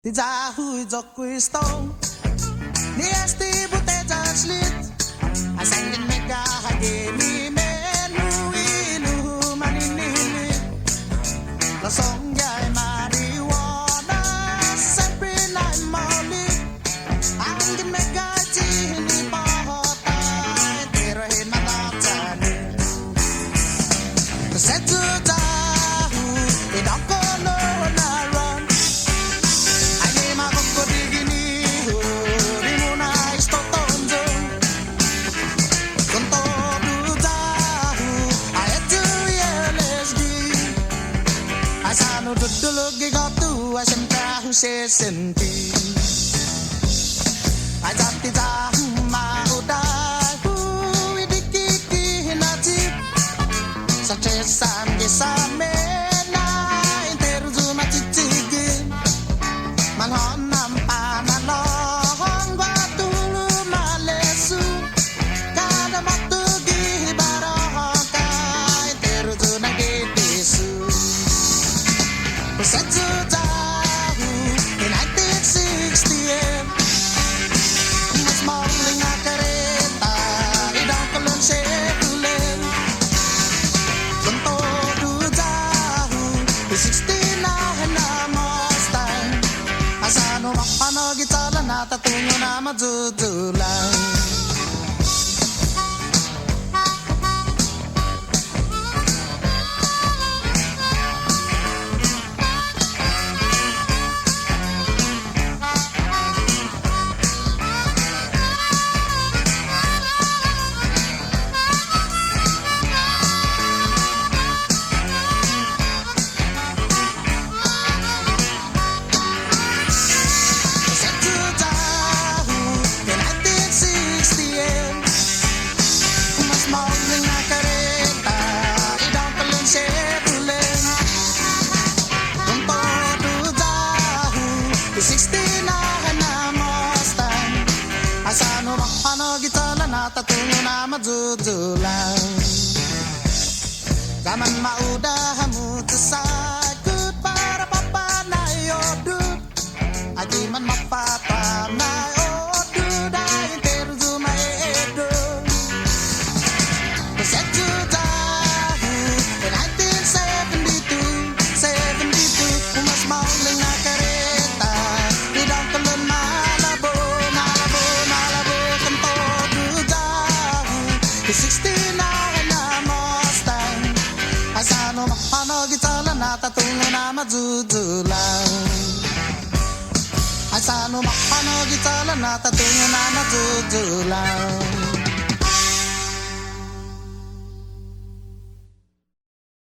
Ti già hui questo Ni esti botteggia slit A sangin mega hage mi menu inu manini La song yai marijuana Sempre nai mali Angin mega jini bahota Tera hin madatani Setu jahu Idako no na run Dulugi gotu asyamka huse senti Ajati jahu maudai hui dikiki hinajib Sachesan gisame na interu zuma cicigi Manhon nampa nalohong batulu malesu Kada matugi barohoka interu zuna gitisu Setu jahu in 1968 Mas mauling na kareta Idang kalun sekulen Bunto du jahu in 69 na Mustang Asano mapano gitala na tatungo na majujulan Tatungo na majujulan Zaman maudah hamutusay Para papanay odud Aji man mapapanay odud Ay interu zumay edud Setu jahu in 1972 Umas mauling na kareta Idang kalun malabo 69 na Mustang Asano mapano gitala na tatungo na majujulan Asano mapano gitala na tatungo na majujulan